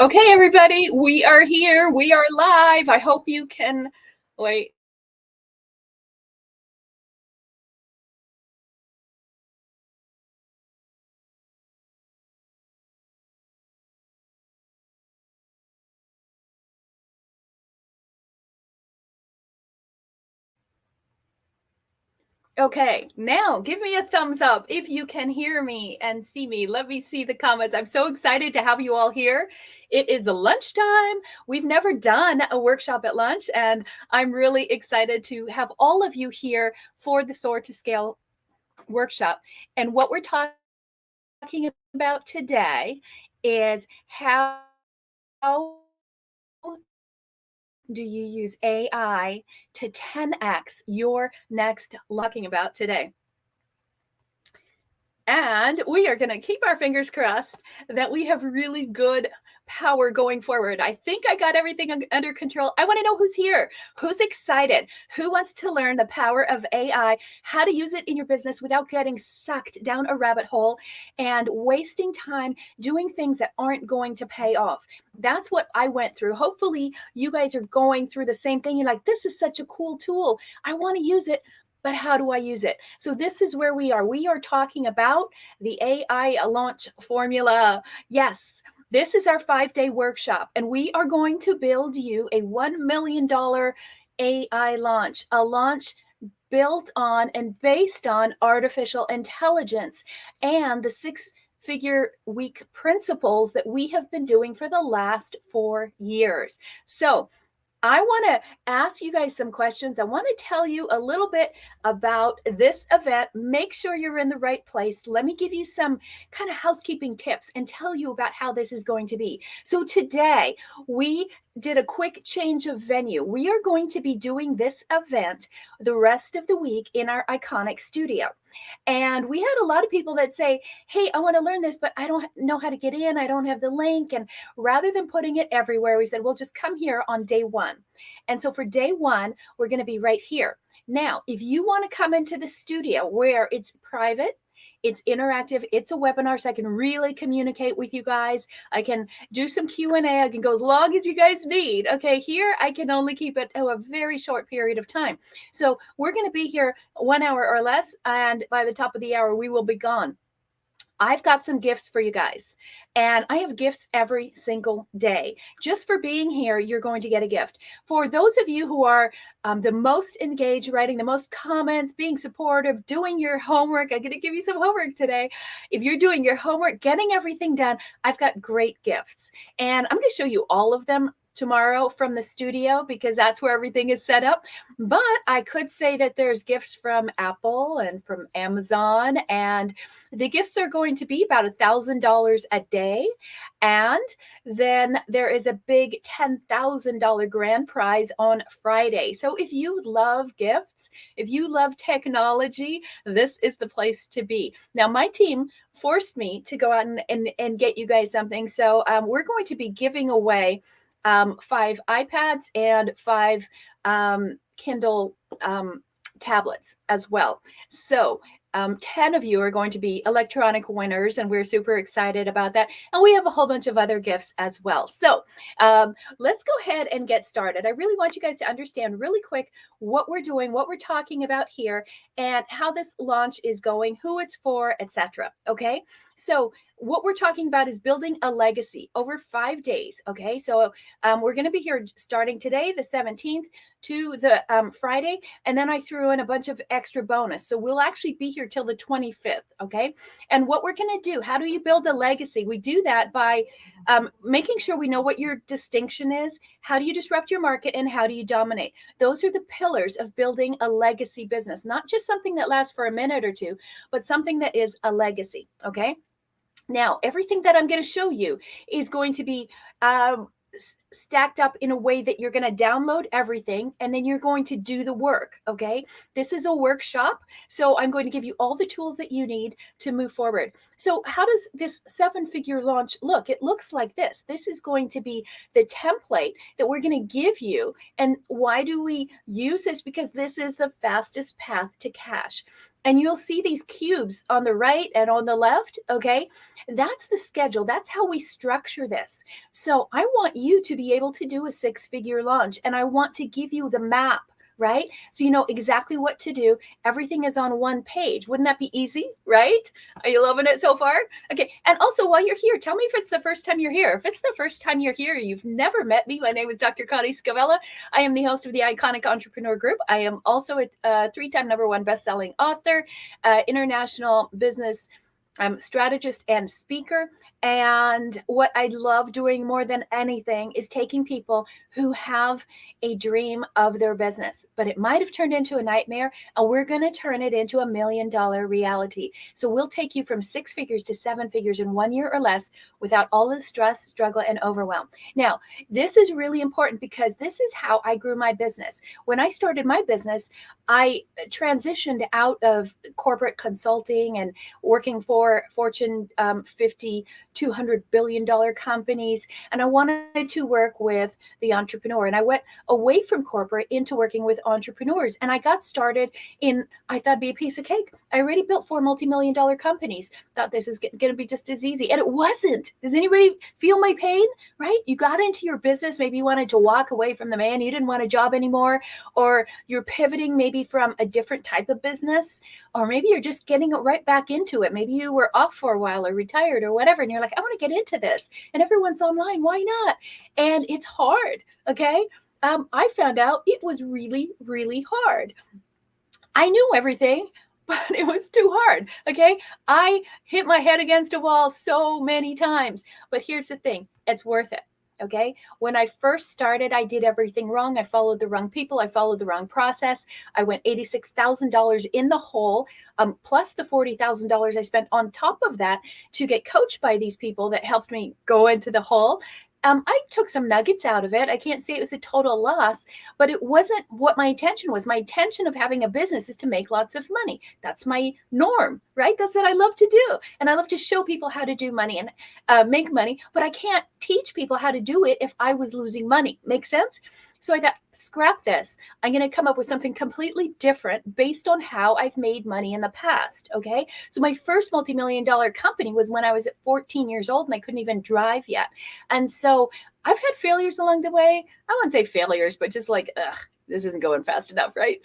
Okay, everybody, we are here. We are live. I hope you can wait. Okay, now give me a thumbs up if you can hear me and see me. Let me see the comments. I'm so excited to have you all here. It is lunchtime. We've never done a workshop at lunch, and I'm really excited to have all of you here for the Soar to Scale workshop. And what we're talking about today is how do you use AI to 10x your next talking about today? And we are going to keep our fingers crossed that we have really good power going forward. I think I got everything under control. I want to know who's here, who's excited, who wants to learn the power of AI, how to use it in your business without getting sucked down a rabbit hole and wasting time doing things that aren't going to pay off. That's what I went through. Hopefully, you guys are going through the same thing. You're like, this is such a cool tool. I want to use it, but how do I use it? So this is where we are. We are talking about the AI launch formula. Yes, this is our 5-day workshop, and we are going to build you a $1 million AI launch, a launch built on and based on artificial intelligence and the six-figure week principles that we have been doing for the last 4 years. So I want to ask you guys some questions. I want to tell you a little bit about this event. Make sure you're in the right place. Let me give you some kind of housekeeping tips and tell you about how this is going to be. So today we did a quick change of venue. We are going to be doing this event the rest of the week in our iconic studio. And we had a lot of people that say, hey, I want to learn this, but I don't know how to get in. I don't have the link. And rather than putting it everywhere, we said, well, just come here on day one. And so for day one, we're going to be right here. Now, if you want to come into the studio where it's private, it's interactive, it's a webinar, so I can really communicate with you guys. I can do some Q&A. I can go as long as you guys need. Okay, here I can only keep it a very short period of time. So we're going to be here 1 hour or less, and by the top of the hour, we will be gone. I've got some gifts for you guys, and I have gifts every single day. Just for being here, you're going to get a gift. For those of you who are the most engaged, writing the most comments, being supportive, doing your homework, I'm going to give you some homework today. If you're doing your homework, getting everything done, I've got great gifts, and I'm going to show you all of them tomorrow from the studio because that's where everything is set up. But I could say that there's gifts from Apple and from Amazon, and the gifts are going to be about $1,000 a day. And then there is a big $10,000 grand prize on Friday. So if you love gifts, if you love technology, this is the place to be. Now, my team forced me to go out and get you guys something. So we're going to be giving away 5 iPads and 5 Kindle tablets as well. So 10 of you are going to be electronic winners, and we're super excited about that. And we have a whole bunch of other gifts as well. So let's go ahead and get started. I really want you guys to understand really quick what we're doing, what we're talking about here, and how this launch is going, who it's for, etc. Okay, so what we're talking about is building a legacy over 5 days. Okay, so we're going to be here starting today, the 17th, to the Friday, and then I threw in a bunch of extra bonus. So we'll actually be here till the 25th. Okay, and what we're going to do, how do you build a legacy? We do that by making sure we know what your distinction is, how do you disrupt your market, and how do you dominate. Those are the pillars of building a legacy business, not just something that lasts for a minute or two, but something that is a legacy. Okay. Now, everything that I'm going to show you is going to be stacked up in a way that you're going to download everything and then you're going to do the work. Okay. This is a workshop. So I'm going to give you all the tools that you need to move forward. So, how does this 7-figure launch look? It looks like this. This is going to be the template that we're going to give you. And why do we use this? Because this is the fastest path to cash. And you'll see these cubes on the right and on the left. Okay. That's the schedule. That's how we structure this. So I want you to be able to do a 6-figure launch, and I want to give you the map, right? So you know exactly what to do. Everything is on one page. Wouldn't that be easy, right? Are you loving it so far? Okay. And also, while you're here, tell me if it's the first time you're here. If it's the first time you're here, you've never met me. My name is Dr. Connie Scavella. I am the host of the Iconic Entrepreneur Group. I am also a 3-time #1 best-selling author, international business strategist and speaker. And what I love doing more than anything is taking people who have a dream of their business, but it might have turned into a nightmare, and we're going to turn it into $1 million reality. So we'll take you from 6 figures to 7 figures in 1 year or less without all the stress, struggle, and overwhelm. Now, this is really important because this is how I grew my business. When I started my business, I transitioned out of corporate consulting and working for Fortune 50, $200 billion companies. And I wanted to work with the entrepreneur. And I went away from corporate into working with entrepreneurs. And I got started I thought it'd be a piece of cake. I already built 4 multi-million-dollar companies. Thought this is going to be just as easy. And it wasn't. Does anybody feel my pain? Right? You got into your business. Maybe you wanted to walk away from the man. You didn't want a job anymore. Or you're pivoting maybe from a different type of business. Or maybe you're just getting right back into it. Maybe you were off for a while or retired or whatever. And you're like, I want to get into this. And everyone's online. Why not? And it's hard. Okay. I found out it was really, really hard. I knew everything, but it was too hard. Okay. I hit my head against a wall so many times. But here's the thing, it's worth it. Okay. When I first started, I did everything wrong. I followed the wrong people. I followed the wrong process. I went $86,000 in the hole, plus the $40,000 I spent on top of that to get coached by these people that helped me go into the hole. I took some nuggets out of it. I can't say it was a total loss, but it wasn't what my intention was. My intention of having a business is to make lots of money. That's my norm, right? That's what I love to do. And I love to show people how to do money and make money, but I can't teach people how to do it if I was losing money. Make sense? So I thought, scrap this. I'm going to come up with something completely different based on how I've made money in the past. Okay. So my first multi-million-dollar company was when I was at 14 years old and I couldn't even drive yet. And so I've had failures along the way. I wouldn't say failures, but just like, this isn't going fast enough, right?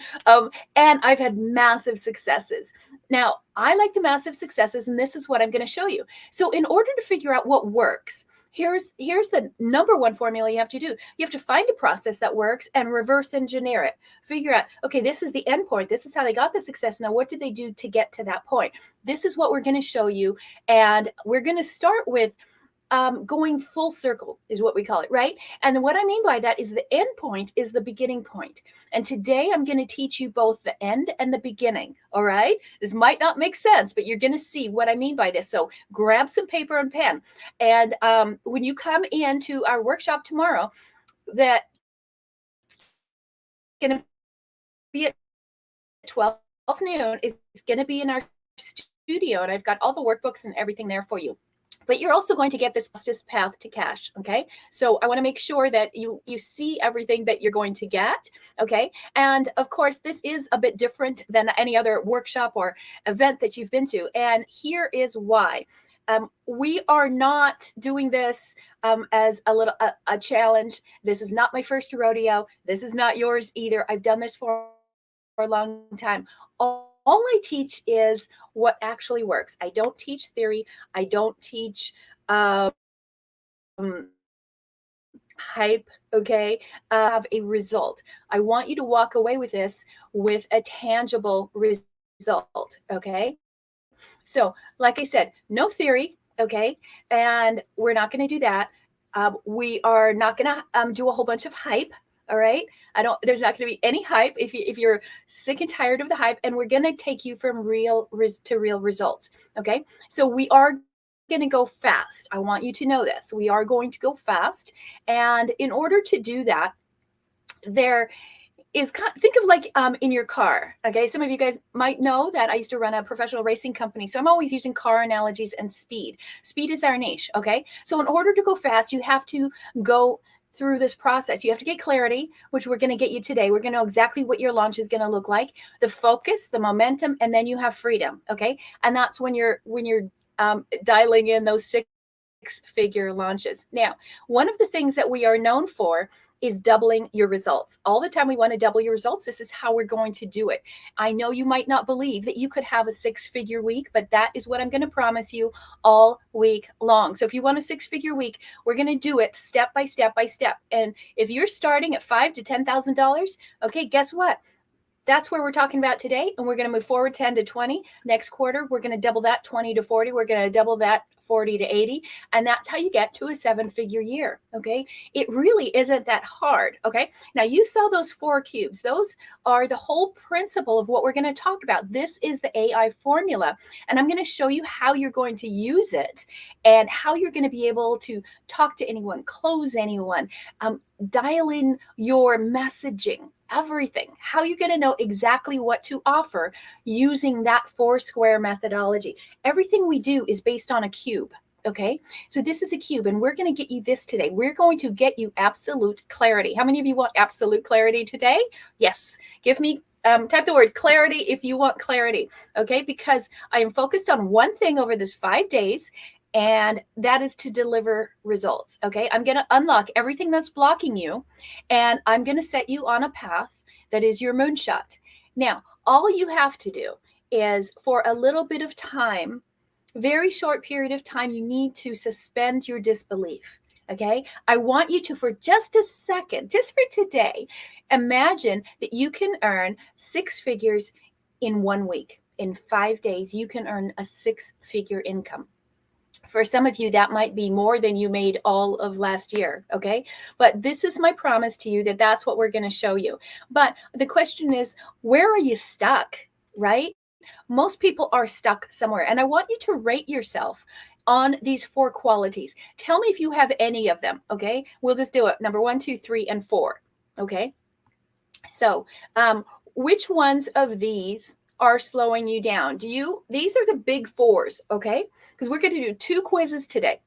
And I've had massive successes. Now, I like the massive successes, and this is what I'm going to show you. So in order to figure out what works, here's the #1 formula you have to do. You have to find a process that works and reverse engineer it. Figure out, okay, this is the end point. This is how they got the success. Now, what did they do to get to that point? This is what we're going to show you. And we're going to start with going full circle is what we call it, right? And what I mean by that is the end point is the beginning point. And today I'm going to teach you both the end and the beginning. All right. This might not make sense, but you're going to see what I mean by this. So grab some paper and pen. And when you come into our workshop tomorrow, that's going to be at 12 noon, is going to be in our studio. And I've got all the workbooks and everything there for you. But you're also going to get this fastest path to cash. Okay. So I want to make sure that you see everything that you're going to get. Okay. And of course, this is a bit different than any other workshop or event that you've been to. And here is why. We are not doing this as a challenge. This is not my first rodeo. This is not yours either. I've done this for a long time. All I teach is what actually works. I don't teach theory. I don't teach hype. Okay. Have a result. I want you to walk away with this with a tangible result. Okay. So, like I said, no theory. Okay. And we're not going to do that. We are not going to do a whole bunch of hype. All right. There's not going to be any hype if you're sick and tired of the hype, and we're going to take you from real to real results. Okay. So we are going to go fast. I want you to know this. We are going to go fast. And in order to do that, there is think of like in your car. Okay, some of you guys might know that I used to run a professional racing company, so I'm always using car analogies and speed. Speed is our niche. Okay, so in order to go fast, you have to go through this process. You have to get clarity, which we're going to get you today. We're going to know exactly what your launch is going to look like, the focus, the momentum, and then you have freedom. Okay, and that's when you're dialing in those six-figure launches. Now, one of the things that we are known for is doubling your results. All the time we want to double your results. This is how we're going to do it. I know you might not believe that you could have a six-figure week, but that is what I'm going to promise you all week long. So if you want a six-figure week, we're going to do it step by step by step. And if you're starting at $5,000 to $10,000, okay, guess what? That's where we're talking about today. And we're going to move forward 10 to 20. Next quarter, we're going to double that 20 to 40. We're going to double that 40 to 80. And that's how you get to a seven-figure year. Okay. It really isn't that hard. Okay. Now you saw those 4 cubes. Those are the whole principle of what we're going to talk about. This is the AI formula. And I'm going to show you how you're going to use it and how you're going to be able to talk to anyone, close anyone, dial in your messaging, everything, how you're going to know exactly what to offer using that 4 square methodology. Everything we do is based on a cube. Okay, so this is a cube, and we're going to get you this today. We're going to get you absolute clarity. How many of you want absolute clarity today? Yes. Give me, type the word clarity if you want clarity. Okay, because I am focused on one thing over this 5 days, and that is to deliver results. Okay, I'm going to unlock everything that's blocking you, and I'm going to set you on a path that is your moonshot. Now, all you have to do is, for a little bit of time, very short period of time, you need to suspend your disbelief. Okay, I want you to, for just a second, just for today, imagine that you can earn 6 figures in 1 week. In 5 days, you can earn a 6-figure income. For some of you, that might be more than you made all of last year, okay? But this is my promise to you that that's what we're going to show you. But the question is, where are you stuck, right? Most people are stuck somewhere, and I want you to rate yourself on these 4 qualities. Tell me if you have any of them, okay? We'll just do it. Number 1, 2, 3, and 4, okay? So, which ones of these are slowing you down? These are the big 4s, okay? Because we're going to do 2 quizzes today.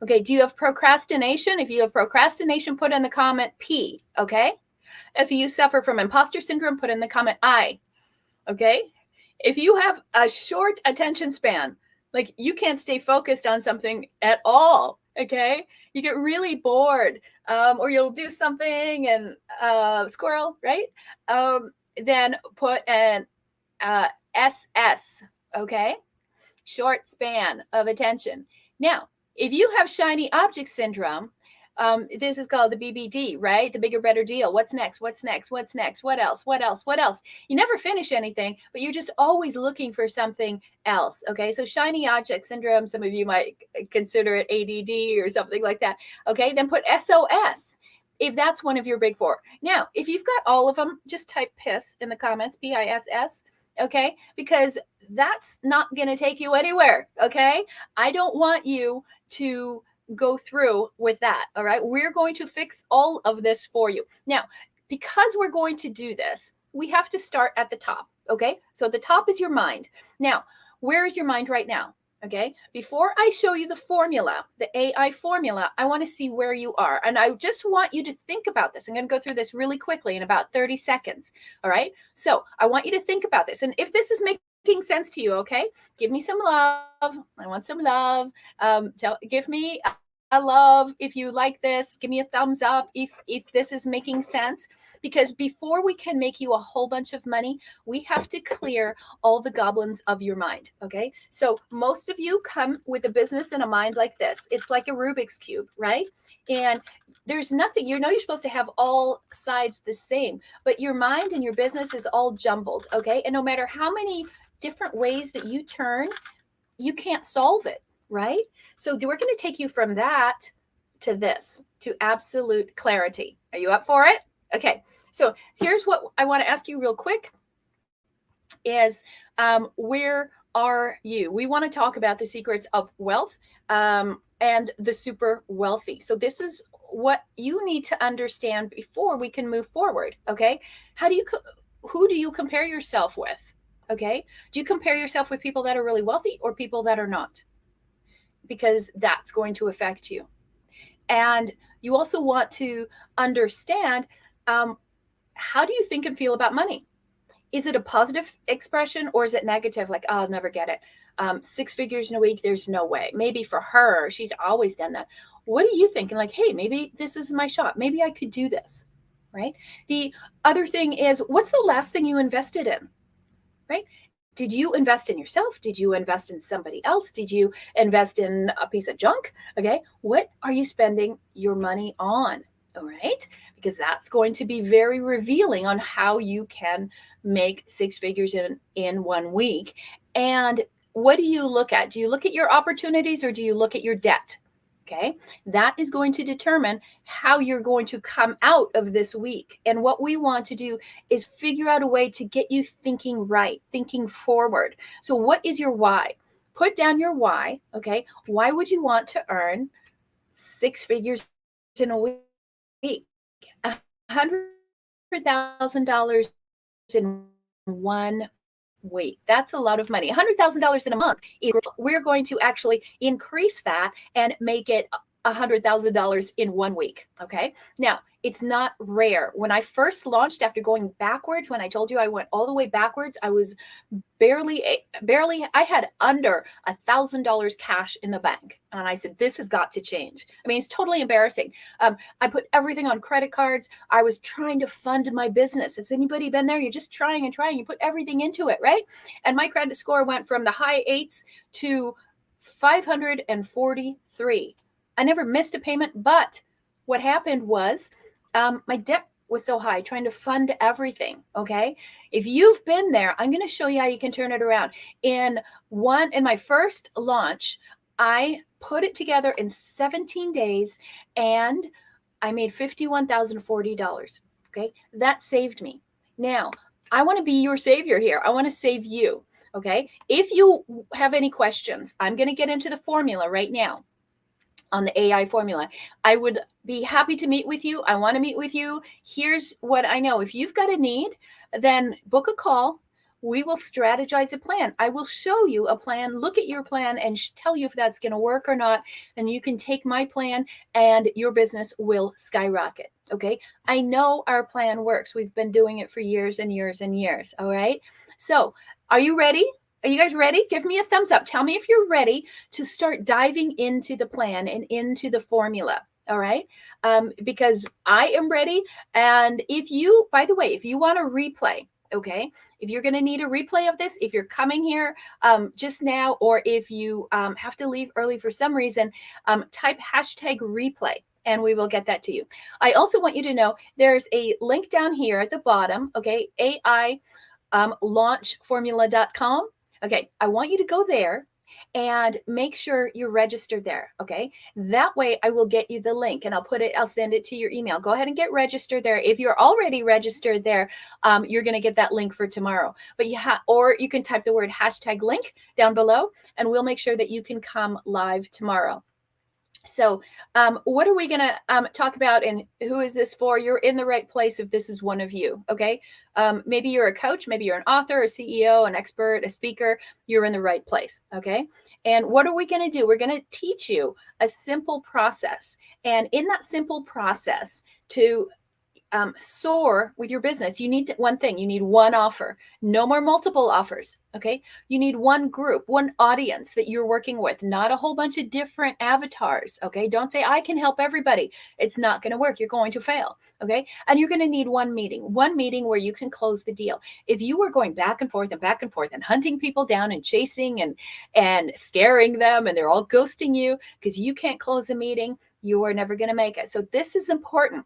Okay, do you have procrastination? If you have procrastination, put in the comment P, okay? If you suffer from imposter syndrome, put in the comment I, okay? If you have a short attention span, like you can't stay focused on something at all, okay? You get really bored, or you'll do something and squirrel, right? Then put an SS, okay? Short span of attention. Now, if you have shiny object syndrome, this is called the BBD, right? The bigger, better deal. What's next? What's next? What's next? What else? What else? What else? You never finish anything, but you're just always looking for something else. Okay. So shiny object syndrome, some of you might consider it ADD or something like that. Okay. Then put SOS if that's one of your big 4. Now, if you've got all of them, just type PISS in the comments, PISS. Okay. Because that's not going to take you anywhere. Okay. I don't want you to go through with that. All right. We're going to fix all of this for you. Now, because we're going to do this, we have to start at the top. Okay. So the top is your mind. Now, where is your mind right now? Okay. Before I show you the formula, the AI formula, I want to see where you are. And I just want you to think about this. I'm going to go through this really quickly in about 30 seconds. All right. So I want you to think about this. And if this is making sense to you, okay, give me some love. I want some love. Give me a love if you like this. Give me a thumbs up if this is making sense. Because before we can make you a whole bunch of money, we have to clear all the goblins of your mind. Okay. So most of you come with a business and a mind like this. It's like a Rubik's Cube, right? And there's nothing, you're supposed to have all sides the same, but your mind and your business is all jumbled. Okay. And no matter how many different ways that you turn, you can't solve it, right? So we're going to take you from that to this, to absolute clarity. Are you up for it? Okay. So here's what I want to ask you real quick is where are you? We want to talk about the secrets of wealth and the super wealthy. So this is what you need to understand before we can move forward. Okay. Who do you compare yourself with? Okay. Do you compare yourself with people that are really wealthy or people that are not? Because that's going to affect you. And you also want to understand how do you think and feel about money? Is it a positive expression or is it negative? Like, oh, I'll never get it. 6 figures in a week, there's no way. Maybe for her, she's always done that. What are you thinking? Like, hey, maybe this is my shot. Maybe I could do this, right? The other thing is, what's the last thing you invested in, right? Did you invest in yourself? Did you invest in somebody else? Did you invest in a piece of junk? Okay. What are you spending your money on? All right. Because that's going to be very revealing on how you can make 6 figures in 1 week. And what do you look at? Do you look at your opportunities or do you look at your debt? Okay. That is going to determine how you're going to come out of this week. And what we want to do is figure out a way to get you thinking right, thinking forward. So, what is your why? Put down your why. Okay. Why would you want to earn 6 figures in a week? $100,000 in 1 week. That's a lot of money. $100,000 in a month. We're going to actually increase that and make it $100,000 in 1 week. Okay. Now, it's not rare. When I first launched after going backwards, when I told you I went all the way backwards, I was barely, I had under $1,000 cash in the bank. And I said, this has got to change. I mean, it's totally embarrassing. I put everything on credit cards. I was trying to fund my business. Has anybody been there? You're just trying and trying. You put everything into it, right? And my credit score went from the high 8s to 543. I never missed a payment, but what happened was my debt was so high trying to fund everything. Okay. If you've been there, I'm going to show you how you can turn it around. In my first launch, I put it together in 17 days and I made $51,040. Okay. That saved me. Now, I want to be your savior here. I want to save you. Okay. If you have any questions, I'm going to get into the formula right now. On the AI formula, I would be happy to meet with you. I want to meet with you. Here's what I know. If you've got a need, then book a call. We will strategize a plan. I will show you a plan, look at your plan and tell you if that's going to work or not. And you can take my plan and your business will skyrocket. Okay. I know our plan works. We've been doing it for years and years and years. All right. So are you ready? Are you guys ready? Give me a thumbs up. Tell me if you're ready to start diving into the plan and into the formula. All right. Because I am ready. And by the way, if you want a replay, okay, if you're going to need a replay of this, if you're coming here just now, or if you have to leave early for some reason, type #replay. And we will get that to you. I also want you to know there's a link down here at the bottom. Okay. AIlaunchformula.com. Okay, I want you to go there and make sure you're registered there. Okay, that way I will get you the link and I'll send it to your email. Go ahead and get registered there. If you're already registered there, you're going to get that link for tomorrow. But or you can type the word #link down below and we'll make sure that you can come live tomorrow. So what are we going to talk about and who is this for? You're in the right place if this is one of you, okay? Maybe you're a coach, maybe you're an author, a CEO, an expert, a speaker. You're in the right place, okay? And what are we going to do? We're going to teach you a simple process. And in that simple process to soar with your business, you need one thing. You need one offer. No more multiple offers. Okay. You need one group, one audience that you're working with, not a whole bunch of different avatars. Okay. Don't say, I can help everybody. It's not going to work. You're going to fail. Okay. And you're going to need one meeting where you can close the deal. If you were going back and forth and hunting people down and chasing and scaring them and they're all ghosting you because you can't close a meeting, you are never going to make it. So this is important.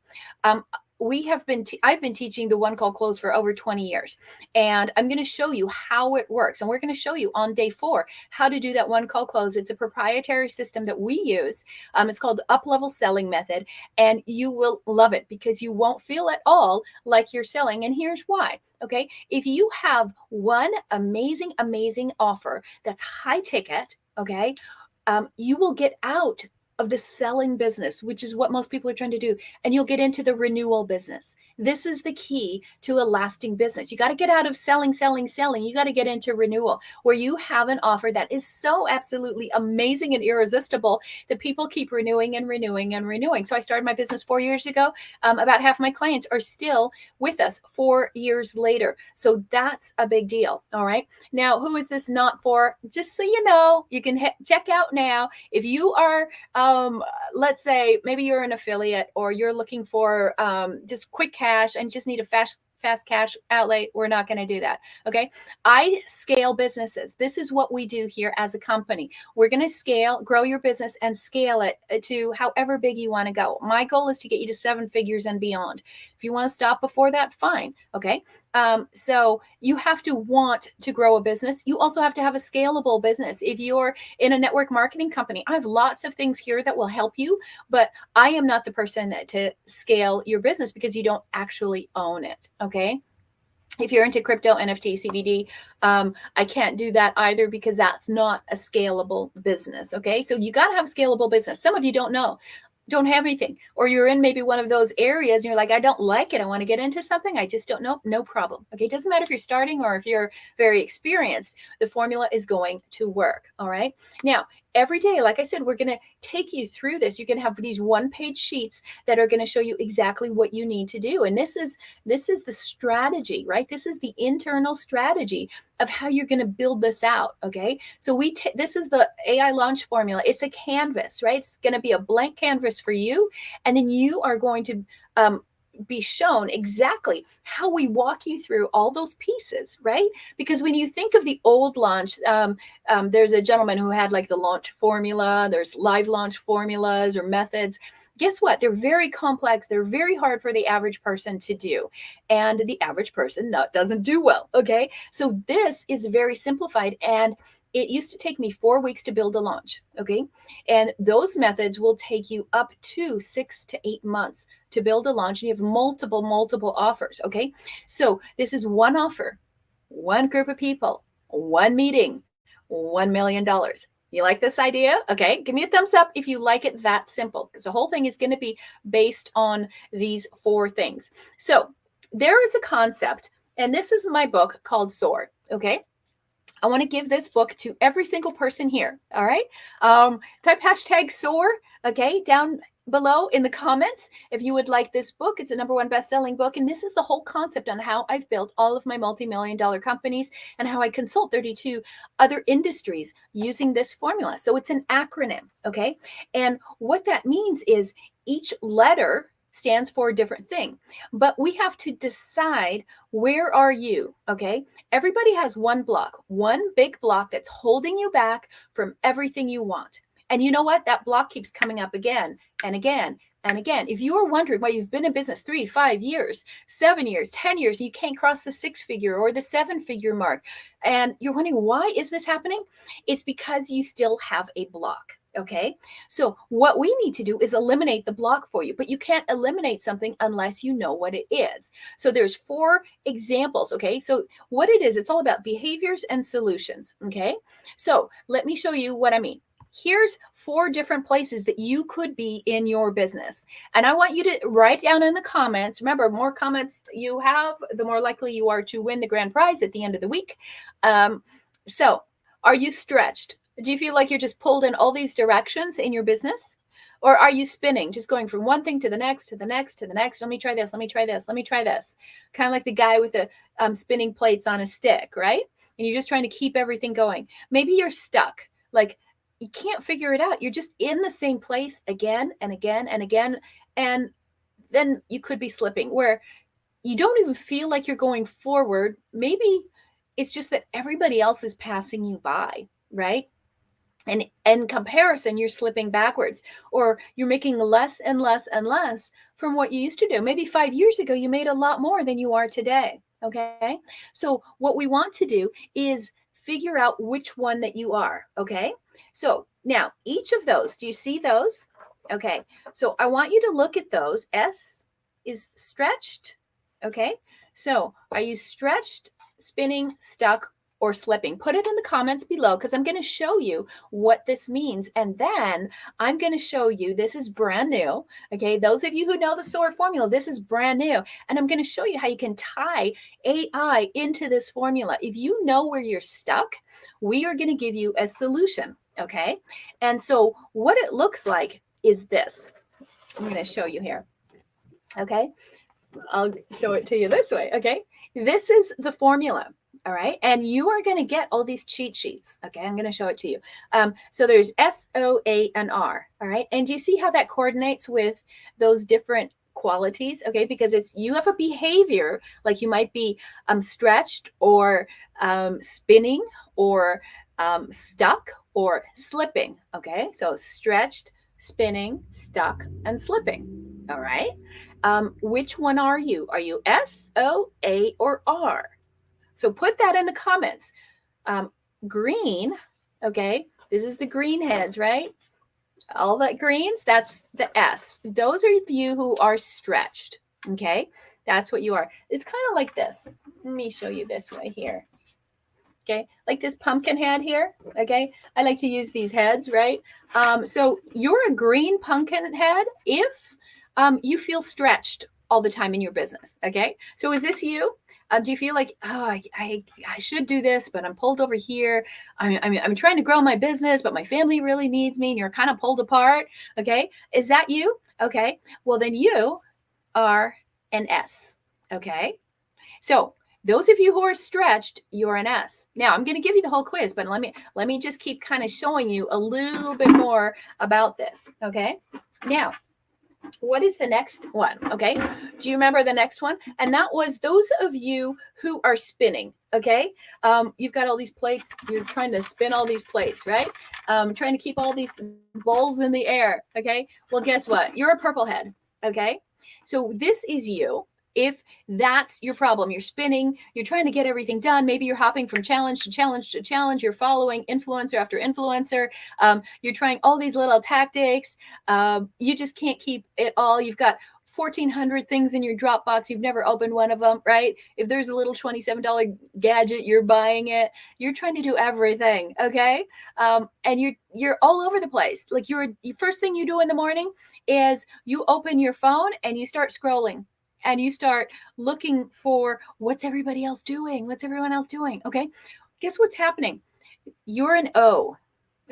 I've been teaching the one call close for over 20 years, and I'm going to show you how it works. And we're going to show you on day 4 how to do that one call close. It's a proprietary system that we use. It's called up level selling method, and you will love it because you won't feel at all like you're selling. And here's why. Okay. If you have one amazing offer that's high ticket, okay, you will get out of the selling business, which is what most people are trying to do, and you'll get into the renewal business. This is the key to a lasting business. You got to get out of selling. You got to get into renewal, where you have an offer that is so absolutely amazing and irresistible that people keep renewing and renewing and renewing. So I started my business 4 years ago. About half my clients are still with us 4 years later. So that's a big deal. All right. Now, who is this not for? Just so you know, you can check out now. If you are let's say maybe you're an affiliate or you're looking for just quick cash and just need a fast cash outlay, we're not going to do that. Okay. I scale businesses. This is what we do here as a company. We're going to grow your business and scale it to however big you want to go. My goal is to get you to 7 figures and beyond. If you want to stop before that, fine. Okay. So you have to want to grow a business. You also have to have a scalable business. If you're in a network marketing company, I have lots of things here that will help you, but I am not the person to scale your business because you don't actually own it. Okay. If you're into crypto, NFT, CBD, I can't do that either because that's not a scalable business. Okay. So you got to have a scalable business. Some of you don't have anything, or you're in maybe one of those areas and you're like, I don't like it. I want to get into something. I just don't know. No problem. Okay. It doesn't matter if you're starting or if you're very experienced, the formula is going to work. All right. Now, every day, like I said, we're going to take you through this. You can have these 1-page sheets that are going to show you exactly what you need to do. And this is the strategy, right? This is the internal strategy of how you're going to build this out. Okay. So this is the AI launch formula. It's a canvas, right? It's going to be a blank canvas for you. And then you are going to, be shown exactly how we walk you through all those pieces, right? Because when you think of the old launch, there's a gentleman who had like the launch formula, there's live launch formulas or methods. Guess what? They're very complex. They're very hard for the average person to do. And the average person doesn't do well. Okay. So this is very simplified. And it used to take me 4 weeks to build a launch. Okay. And those methods will take you up to 6 to 8 months to build a launch. And you have multiple offers. Okay. So this is one offer, one group of people, one meeting, $1 million. You like this idea? Okay, give me a thumbs up if you like it that simple, because the whole thing is going to be based on these 4 things. So there is a concept, and this is my book called Soar. Okay. I want to give this book to every single person here. All right. Type hashtag SOAR. Okay. Down below in the comments if you would like this book. It's a #1 best-selling book, and this is the whole concept on how I've built all of my multi-million-dollar companies and how I consult 32 other industries using this formula. So it's an acronym. Okay. And what that means is each letter stands for a different thing, but we have to decide, where are you? Okay. Everybody has one big block that's holding you back from everything you want. And you know what? That block keeps coming up again and again and again. If you are wondering why you've been in business 3, 5 years, 7 years, 10 years, you can't cross the 6-figure or the 7-figure mark, and you're wondering, why is this happening? It's because you still have a block. Okay. So what we need to do is eliminate the block for you, but you can't eliminate something unless you know what it is. So there's 4 examples. Okay. So what it is, it's all about behaviors and solutions. Okay. So let me show you what I mean. Here's 4 different places that you could be in your business. And I want you to write down in the comments. Remember, more comments you have, the more likely you are to win the grand prize at the end of the week. So are you stretched? Do you feel like you're just pulled in all these directions in your business? Or are you spinning, just going from one thing to the next, to the next, to the next? Let me try this. Let me try this. Let me try this. Kind of like the guy with the spinning plates on a stick, right? And you're just trying to keep everything going. Maybe you're stuck. Like, you can't figure it out. You're just in the same place again and again and again. And then you could be slipping where you don't even feel like you're going forward. Maybe it's just that everybody else is passing you by, right? And in comparison, you're slipping backwards, or you're making less and less and less from what you used to do. Maybe 5 years ago, you made a lot more than you are today. Okay. So, what we want to do is figure out which one that you are. Okay. So, now each of those, do you see those? Okay. So, I want you to look at those. S is stretched. Okay. So, are you stretched, spinning, stuck, or slipping? Put it in the comments below, because I'm going to show you what this means. And then I'm going to show you, this is brand new. Okay. Those of you who know the SOAR formula, this is brand new. And I'm going to show you how you can tie AI into this formula. If you know where you're stuck, we are going to give you a solution. Okay. And so what it looks like is this. I'm going to show you here. Okay. I'll show it to you this way. Okay. This is the formula. All right. And you are going to get all these cheat sheets. Okay. I'm going to show it to you. So there's S, O, A, and R. All right. And do you see how that coordinates with those different qualities? Okay. Because you have a behavior, like you might be stretched or spinning or stuck or slipping. Okay. So stretched, spinning, stuck, and slipping. All right. Which one are you? Are you S, O, A, or R? So put that in the comments. Green, okay, this is the green heads, right? All that greens, that's the S. Those are you who are stretched, okay? That's what you are. It's kind of like this. Let me show you this way here. Okay, like this pumpkin head here, okay? I like to use these heads, right? So you're a green pumpkin head if you feel stretched all the time in your business, okay? So is this you? Do you feel like, oh, I should do this, but I'm pulled over here. I'm trying to grow my business, but my family really needs me, and you're kind of pulled apart, okay? Is that you? Okay, well then you are an S, okay? So those of you who are stretched, you're an S. Now I'm going to give you the whole quiz, but let me just keep kind of showing you a little bit more about this, okay? Now, what is the next one? Okay. Do you remember the next one? And that was those of you who are spinning. Okay. You've got all these plates. You're trying to spin all these plates, right? Trying to keep all these balls in the air. Okay. Well, guess what? You're a purple head. Okay. So this is you. If that's your problem, you're spinning, you're trying to get everything done. Maybe you're hopping from challenge to challenge to challenge. You're following influencer after influencer. You're trying all these little tactics. You just can't keep it all. You've got 1,400 things in your Dropbox. You've never opened one of them, right? If there's a little $27 gadget, you're buying it. You're trying to do everything, okay? And you're all over the place. Like your first thing you do in the morning is you open your phone and you start scrolling. And you start looking for what's everybody else doing? What's everyone else doing? Okay. Guess what's happening? You're an O.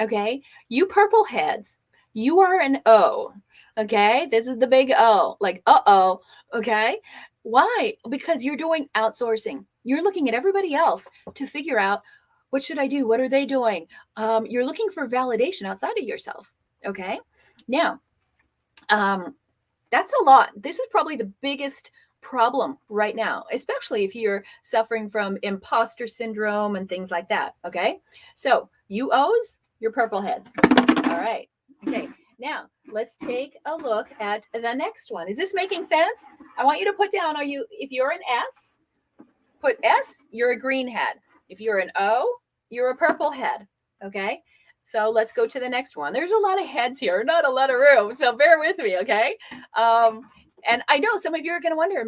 Okay. You purple heads, you are an O. Okay. This is the big O. Like, uh-oh. Okay. Why? Because you're doing outsourcing. You're looking at everybody else to figure out, what should I do? What are they doing? You're looking for validation outside of yourself. Okay. Now, that's a lot. This is probably the biggest problem right now, especially if you're suffering from imposter syndrome and things like that. Okay. So you O's, you're purple heads. All right. Okay. Now let's take a look at the next one. Is this making sense? I want you to put down, if you're an S, put S, you're a green head. If you're an O, you're a purple head. Okay. So let's go to the next one. There's a lot of heads here, not a lot of room. So bear with me, okay? And I know some of you are going to wonder,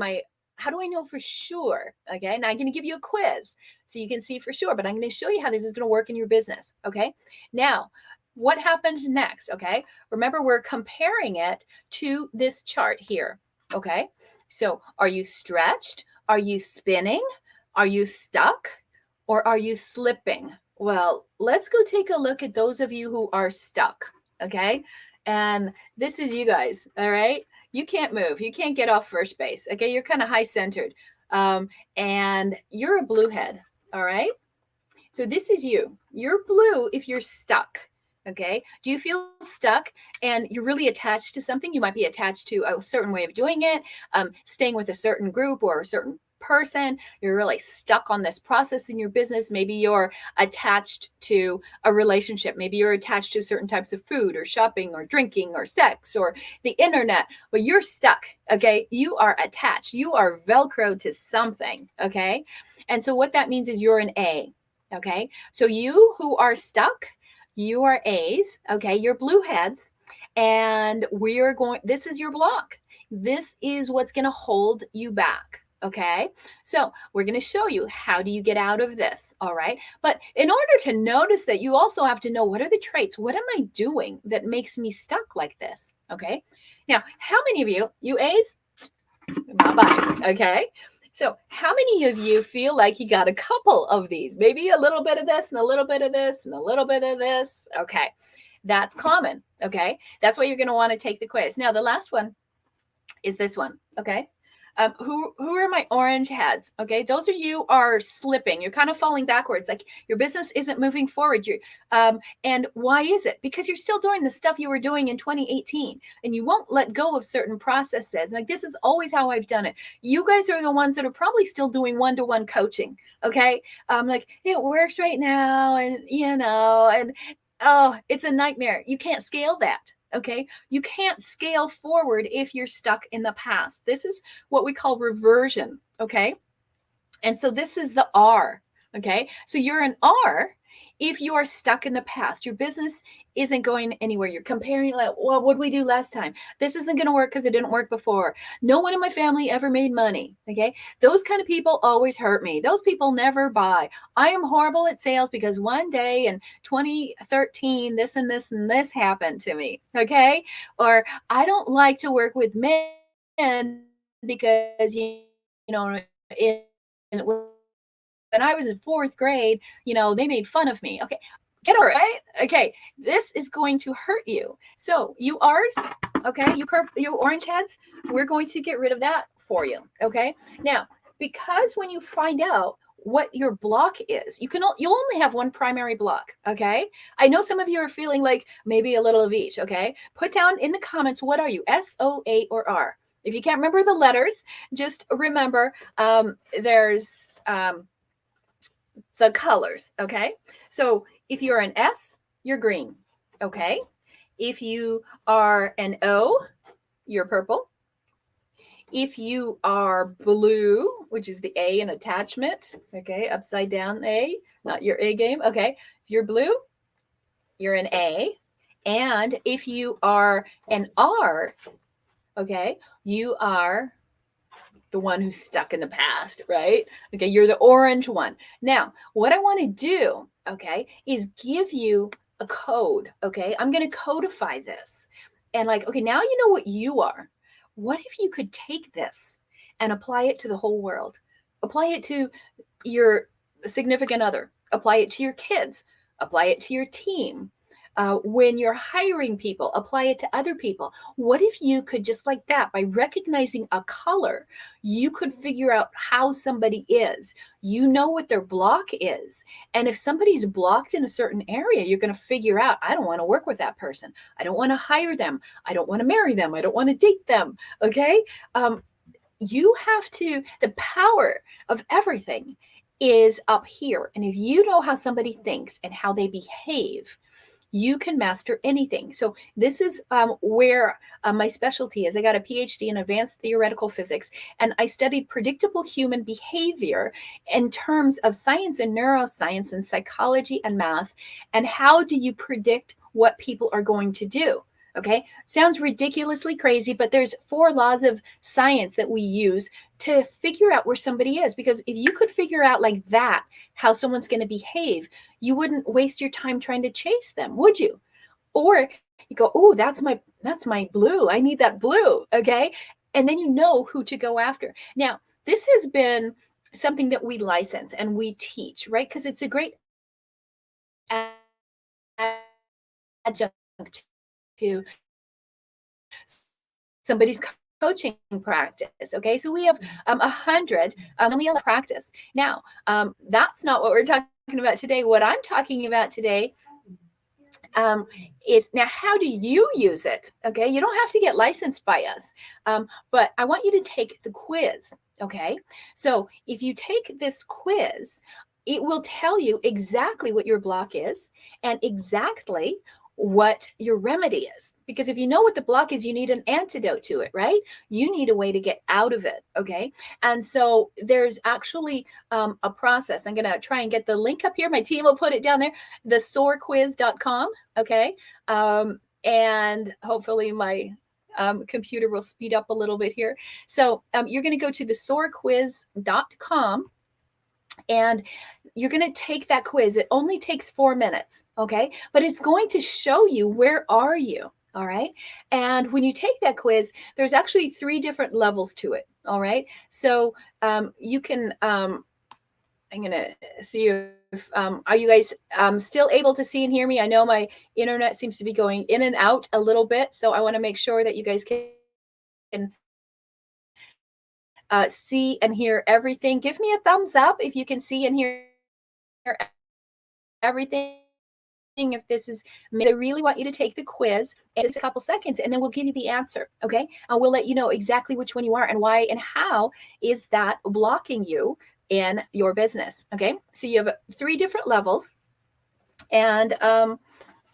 how do I know for sure? Okay, now I'm going to give you a quiz so you can see for sure, but I'm going to show you how this is going to work in your business, okay? Now, what happened next, okay? Remember, we're comparing it to this chart here, okay? So are you stretched? Are you spinning? Are you stuck? Or are you slipping? Well, let's go take a look at those of you who are stuck, okay? And this is you guys, all right? You can't move. You can't get off first base, okay? You're kind of high-centered. And you're a blue head, all right? So this is you. You're blue if you're stuck, okay? Do you feel stuck and you're really attached to something? You might be attached to a certain way of doing it, staying with a certain group or a certain person, you're really stuck on this process in your business. Maybe you're attached to a relationship. Maybe you're attached to certain types of food or shopping or drinking or sex or the internet, but you're stuck. Okay. You are attached. You are Velcro to something. Okay. And so what that means is you're an A. Okay. So you who are stuck, you are A's. Okay. You're blue heads. And this is your block. This is what's going to hold you back. Okay. So we're going to show you how do you get out of this. All right. But in order to notice that, you also have to know, what are the traits? What am I doing that makes me stuck like this? Okay. Now, how many of you A's? Bye-bye. Okay. So how many of you feel like you got a couple of these? Maybe a little bit of this and a little bit of this and a little bit of this. Okay. That's common. Okay. That's why you're going to want to take the quiz. Now, the last one is this one. Okay. Who are my orange heads? Okay. Those of you are slipping. You're kind of falling backwards. Like your business isn't moving forward. And why is it? Because you're still doing the stuff you were doing in 2018 and you won't let go of certain processes. Like, this is always how I've done it. You guys are the ones that are probably still doing one-to-one coaching. Okay. Like, it works right now. And, oh, it's a nightmare. You can't scale that. Okay. You can't scale forward if you're stuck in the past. This is what we call reversion. Okay. And so this is the R. Okay. So you're an R if you are stuck in the past. Your business isn't going anywhere. You're comparing, like, well, what did we do last time? This isn't going to work because it didn't work before. No one in my family ever made money. Okay. Those kind of people always hurt me. Those people never buy. I am horrible at sales because one day in 2013, this and this and this happened to me. Okay. Or I don't like to work with men because, when I was in fourth grade, they made fun of me. Okay. Get over it, right? Okay. This is going to hurt you. So you R's, okay, you orange heads, we're going to get rid of that for you. Okay. Now, because when you find out what your block is, you'll only have one primary block. Okay. I know some of you are feeling like maybe a little of each. Okay. Put down in the comments, what are you? S, O, A, or R? If you can't remember the letters, just remember there's the colors. Okay. So if you're an S, you're green. Okay. If you are an O, you're purple. If you are blue, which is the A in attachment, okay, upside down A, not your A game. Okay. If you're blue, you're an A. And if you are an R, okay, you are the one who's stuck in the past, right? Okay, you're the orange one. Now, what I want to do, okay, is give you a code, okay? I'm going to codify this. And okay, now you know what you are. What if you could take this and apply it to the whole world? Apply it to your significant other. Apply it to your kids. Apply it to your team. When you're hiring people, apply it to other people. What if you could, just like that, by recognizing a color, you could figure out how somebody is. You know what their block is. And if somebody's blocked in a certain area, you're going to figure out, I don't want to work with that person. I don't want to hire them. I don't want to marry them. I don't want to date them. Okay. You have to, the power of everything is up here. And if you know how somebody thinks and how they behave, you can master anything. So this is where my specialty is. I got a PhD in advanced theoretical physics, and I studied predictable human behavior in terms of science and neuroscience and psychology and math. And how do you predict what people are going to do? Okay, sounds ridiculously crazy, but there's 4 laws of science that we use to figure out where somebody is. Because if you could figure out like that, how someone's going to behave, you wouldn't waste your time trying to chase them, would you? Or you go, oh, that's my blue. I need that blue. Okay. And then you know who to go after. Now, this has been something that we license and we teach, right? Because it's a great adjunct to somebody's coaching practice. Okay. So we have 100 only practice. Now, that's not what we're talking about today. What I'm talking about today is, now, how do you use it? Okay. You don't have to get licensed by us. But I want you to take the quiz. Okay. So if you take this quiz, it will tell you exactly what your block is and exactly what your remedy is. Because if you know what the block is, you need an antidote to it, right? You need a way to get out of it. Okay. And so there's actually a process. I'm going to try and get the link up here. My team will put it down there, thesoarquiz.com. Okay. And hopefully my computer will speed up a little bit here. So you're going to go to thesoarquiz.com and you're going to take that quiz. It only takes 4 minutes, okay? But it's going to show you where are you, all right? And when you take that quiz, there's actually 3 different levels to it, all right? So you can, I'm going to see if, are you guys still able to see and hear me? I know my internet seems to be going in and out a little bit, so I want to make sure that you guys can see and hear everything. Give me a thumbs up if you can see and hear everything. If this is, I really want you to take the quiz in just a couple seconds, and then we'll give you the answer. Okay, and we'll let you know exactly which one you are and why and how is that blocking you in your business. Okay, so you have 3 different levels, and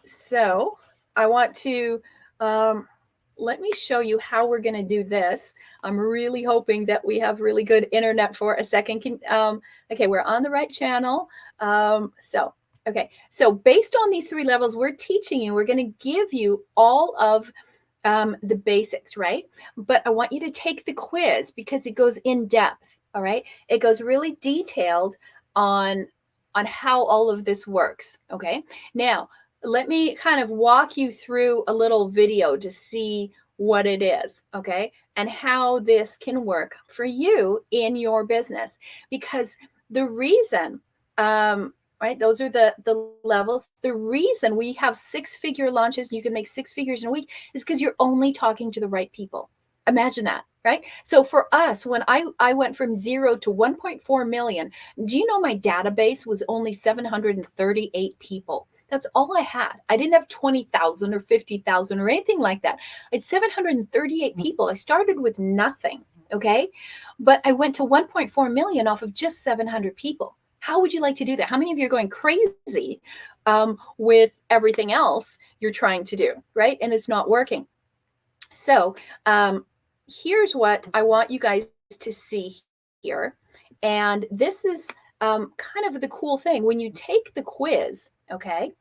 so I want to let me show you how we're going to do this. I'm really hoping that we have really good internet for a second. Okay, we're on the right channel. Okay, so based on these 3 levels, we're teaching you, we're going to give you all of the basics, right? But I want you to take the quiz because it goes in depth, all right? It goes really detailed on how all of this works, okay? Now, let me kind of walk you through a little video to see what it is, okay? And how this can work for you in your business. Because the reason, right, those are the levels. The reason we have 6-figure launches, and you can make 6 figures in a week, is because you're only talking to the right people. Imagine that, right? So for us, when I went from 0 to 1.4 million, do you know my database was only 738 people? That's all I had. I didn't have 20,000 or 50,000 or anything like that. I had 738 people. I started with nothing, okay? But I went to 1.4 million off of just 700 people. How would you like to do that? How many of you are going crazy with everything else you're trying to do, right? And it's not working. So here's what I want you guys to see here. And this is kind of the cool thing. When you take the quiz, okay,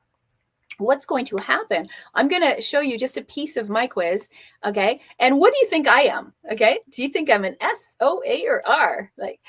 what's going to happen? I'm going to show you just a piece of my quiz, okay? And what do you think I am, okay? Do you think I'm an S, O, A, or R? Like,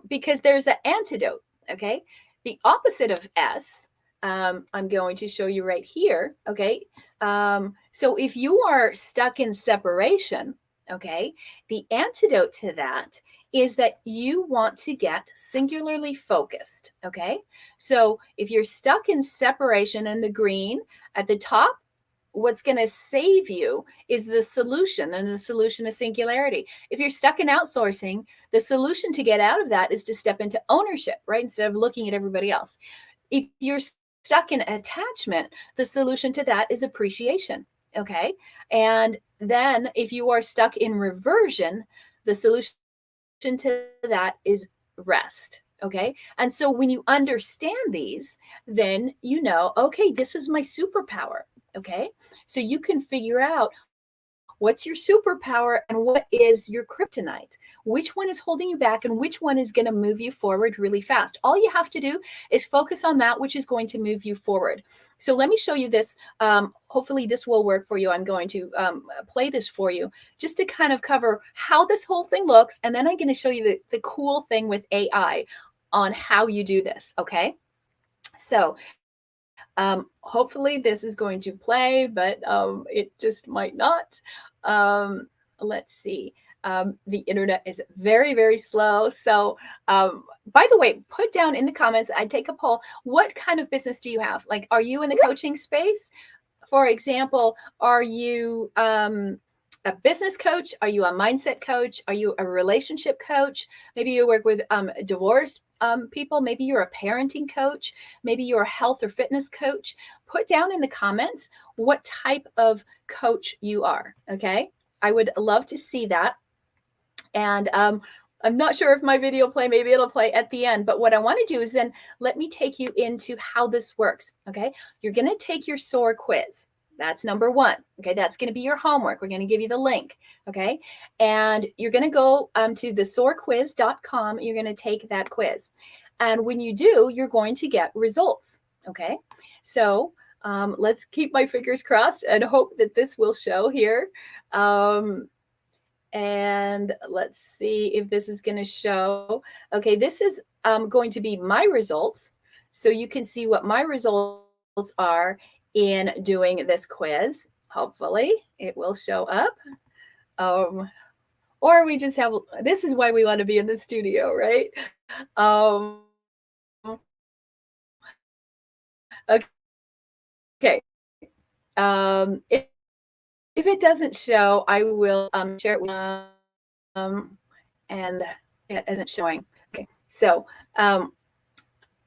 because there's an antidote, okay? The opposite of S, I'm going to show you right here, okay? So if you are stuck in separation, okay, the antidote to that is that you want to get singularly focused, okay? So if you're stuck in separation and the green at the top, what's going to save you is the solution, and the solution is singularity. If you're stuck in outsourcing, the solution to get out of that is to step into ownership, right? Instead of looking at everybody else. If you're stuck in attachment, the solution to that is appreciation, okay? And then if you are stuck in reversion, the solution to that is rest. Okay. And so when you understand these, then you know, okay, this is my superpower. Okay. So you can figure out what's your superpower and what is your kryptonite, which one is holding you back and which one is going to move you forward really fast. All you have to do is focus on that which is going to move you forward. So let me show you this. Hopefully this will work for you. I'm going to play this for you just to kind of cover how this whole thing looks. And then I'm going to show you the cool thing with AI on how you do this. Okay. So hopefully this is going to play, but it just might not. Let's see. The internet is very, very slow. So by the way, put down in the comments, I'd take a poll. What kind of business do you have? Like, are you in the coaching space? For example, are you a business coach? Are you a mindset coach? Are you a relationship coach? Maybe you work with divorce people. Maybe you're a parenting coach. Maybe you're a health or fitness coach. Put down in the comments what type of coach you are. Okay. I would love to see that. And I'm not sure if my video play, maybe it'll play at the end, but what I want to do is then let me take you into how this works. Okay. You're going to take your SOAR quiz. That's number one. Okay. That's going to be your homework. We're going to give you the link. Okay. And you're going to go to the soarquiz.com. You're going to take that quiz. And when you do, you're going to get results. Okay. So let's keep my fingers crossed and hope that this will show here. And let's see if this is going to show. Okay, this is going to be my results. So you can see what my results are in doing this quiz. Hopefully it will show up. Or we just have, this is why we want to be in the studio, right? Okay. If it doesn't show, I will share it with and it isn't showing. Okay, so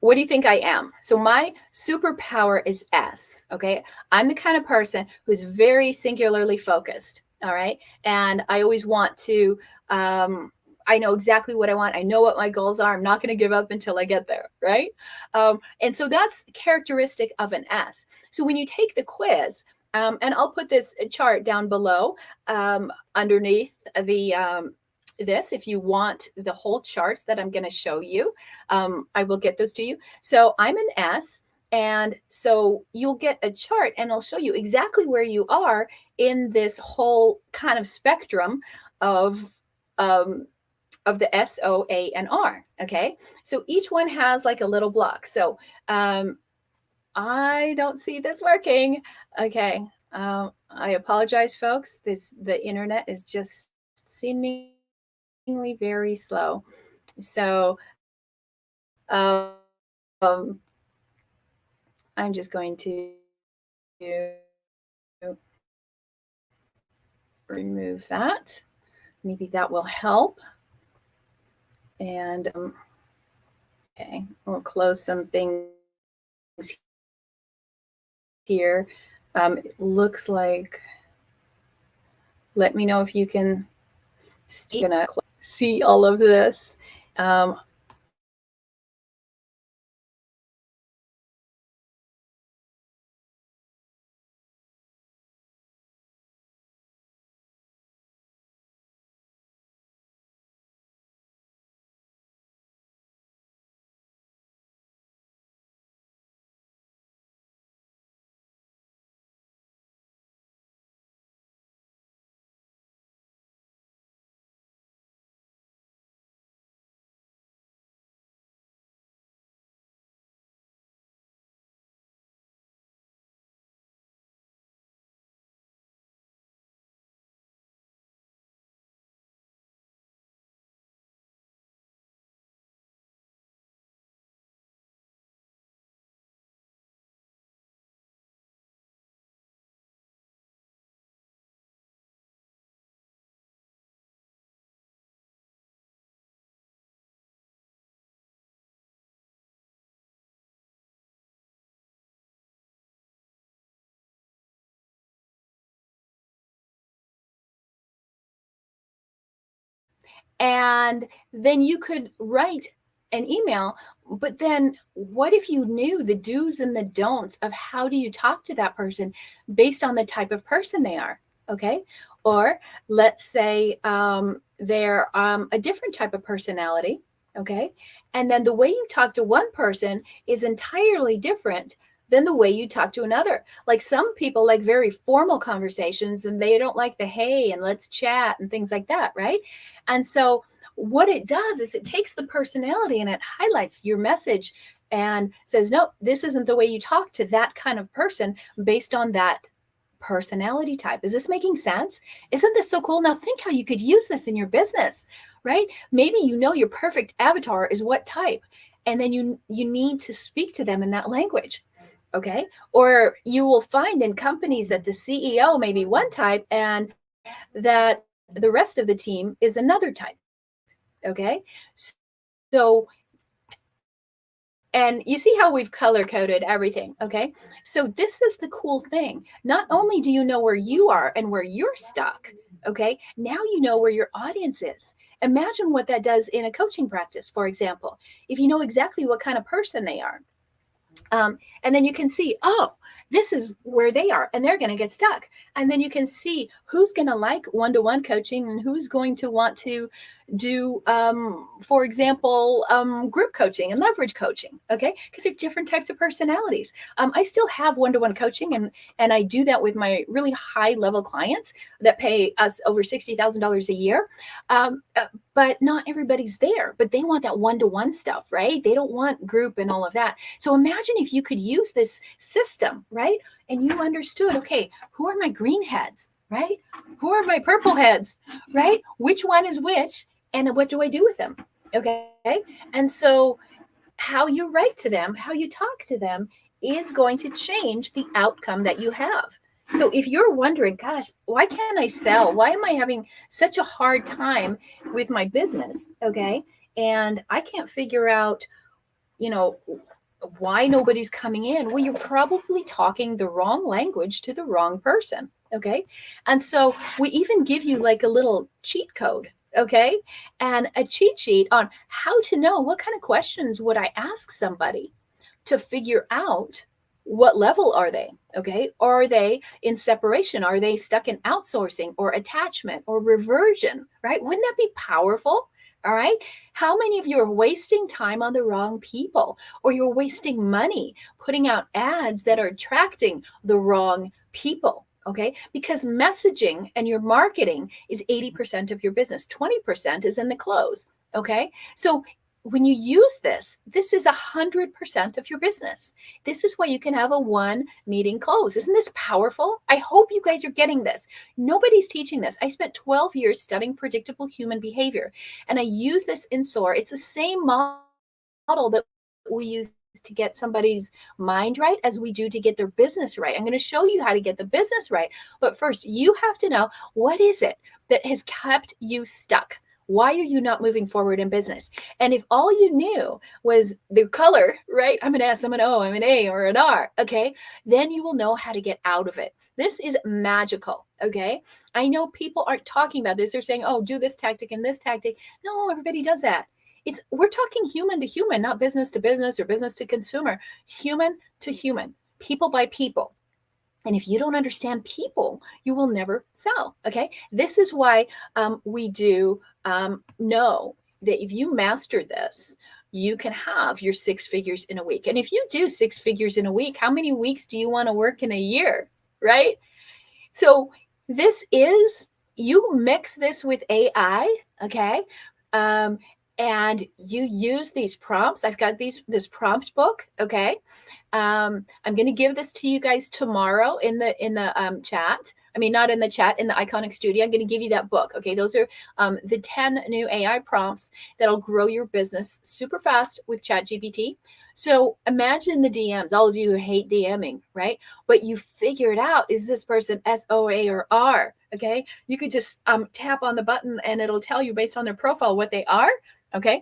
what do you think I am? So my superpower is S. Okay, I'm the kind of person who's very singularly focused. All right, and I always want to. I know exactly what I want. I know what my goals are. I'm not going to give up until I get there, right? And so that's characteristic of an S. So when you take the quiz, and I'll put this chart down below underneath the this if you want the whole charts that I'm going to show you. I will get those to you. So I'm an S, and so you'll get a chart and I'll show you exactly where you are in this whole kind of spectrum of the S, O, A, and R. Okay, so each one has like a little block. So I don't see this working. Okay. I apologize, folks. The internet is just seemingly very slow. So I'm just going to remove that. Maybe that will help. And okay, we'll close some things here. It looks like, let me know if you can see all of this. And then you could write an email. But then what if you knew the do's and the don'ts of how do you talk to that person based on the type of person they are? Okay. Or let's say they're a different type of personality. Okay. And then the way you talk to one person is entirely different than the way you talk to another. Like some people like very formal conversations and they don't like the hey and let's chat and things like that. Right. And so what it does is it takes the personality and it highlights your message and says, no, this isn't the way you talk to that kind of person based on that personality type. Is this making sense? Isn't this so cool? Now think how you could use this in your business, right? Maybe you know your perfect avatar is what type, and then you need to speak to them in that language. Okay. Or you will find in companies that the CEO may be one type and that the rest of the team is another type. Okay. So, and you see how we've color coded everything. Okay. So this is the cool thing. Not only do you know where you are and where you're stuck, okay, now you know where your audience is. Imagine what that does in a coaching practice, for example. If you know exactly what kind of person they are, and then you can see, oh, this is where they are, and they're going to get stuck. And then you can see who's going to like one-to-one coaching and who's going to want to do, for example, group coaching and leverage coaching. Okay, because they're different types of personalities. I still have one-to-one coaching, and I do that with my really high-level clients that pay us over $60,000 a year. But not everybody's there, but they want that one-to-one stuff, right? They don't want group and all of that. So imagine if you could use this system, right? And you understood, okay, who are my green heads, right? Who are my purple heads, right? Which one is which, and what do I do with them? Okay. And so how you write to them, how you talk to them is going to change the outcome that you have. So if you're wondering, gosh, why can't I sell? Why am I having such a hard time with my business? Okay. And I can't figure out, why nobody's coming in. Well, you're probably talking the wrong language to the wrong person. Okay. And so we even give you like a little cheat code. Okay. And a cheat sheet on how to know what kind of questions would I ask somebody to figure out what level are they? Okay. Are they in separation? Are they stuck in outsourcing or attachment or reversion? Right? Wouldn't that be powerful? All right. How many of you are wasting time on the wrong people, or you're wasting money putting out ads that are attracting the wrong people? Okay. Because messaging and your marketing is 80% of your business, 20% is in the close. Okay. So when you use this is 100% of your business. This is why you can have a one meeting close. Isn't this powerful? I hope you guys are getting this. Nobody's teaching this. I spent 12 years studying predictable human behavior, and I use this in SOAR. It's the same model that we use to get somebody's mind right as we do to get their business right. I'm going to show you how to get the business right. But first, you have to know, what is it that has kept you stuck? Why are you not moving forward in business? And if all you knew was the color, right? I'm an S, I'm an O, I'm an A, or an R, okay? Then you will know how to get out of it. This is magical, okay? I know people aren't talking about this. They're saying, oh, do this tactic and this tactic. No, everybody does that. We're talking human to human, not business to business or business to consumer, human to human, people by people. And if you don't understand people, you will never sell. Okay. This is why we do know that if you master this, you can have your 6 figures in a week. And if you do 6 figures in a week, how many weeks do you want to work in a year? Right. So you mix this with AI. Okay. And you use these prompts. I've got this prompt book. Okay. I'm going to give this to you guys tomorrow in the chat. I mean, not in the chat, in the Iconic Studio. I'm going to give you that book. Okay. Those are the 10 new AI prompts that'll grow your business super fast with ChatGPT. So imagine the DMs, all of you who hate DMing, right? But you figured out, is this person SOA or R? Okay. You could just tap on the button and it'll tell you based on their profile what they are. Okay.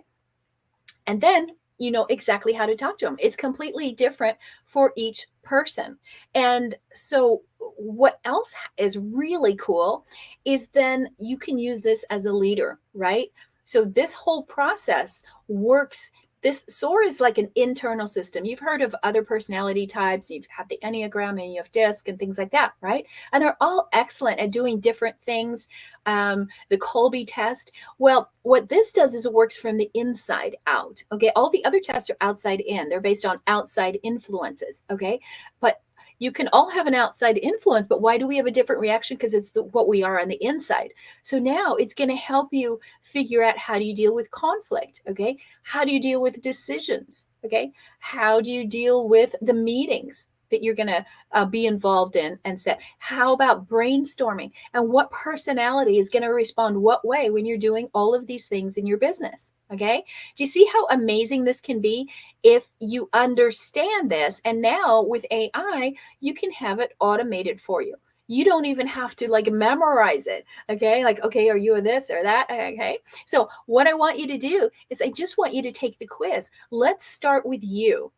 And then you know exactly how to talk to them. It's completely different for each person. And so what else is really cool is then you can use this as a leader, right? So this whole process works. This SOAR is like an internal system. You've heard of other personality types. You've had the Enneagram and you have DISC and things like that, right? And they're all excellent at doing different things. The Colby test. Well, what this does is it works from the inside out. Okay. All the other tests are outside in. They're based on outside influences. Okay. But you can all have an outside influence, but why do we have a different reaction? Because it's what we are on the inside. So now it's going to help you figure out, how do you deal with conflict? Okay. How do you deal with decisions? Okay. How do you deal with the meetings that you're going to be involved in and set? How about brainstorming, and what personality is going to respond what way when you're doing all of these things in your business? Okay. Do you see how amazing this can be if you understand this? And now with AI, you can have it automated for you. You don't even have to like memorize it. Okay. Like, okay, are you a this or that? Okay. So what I want you to do is I just want you to take the quiz. Let's start with you.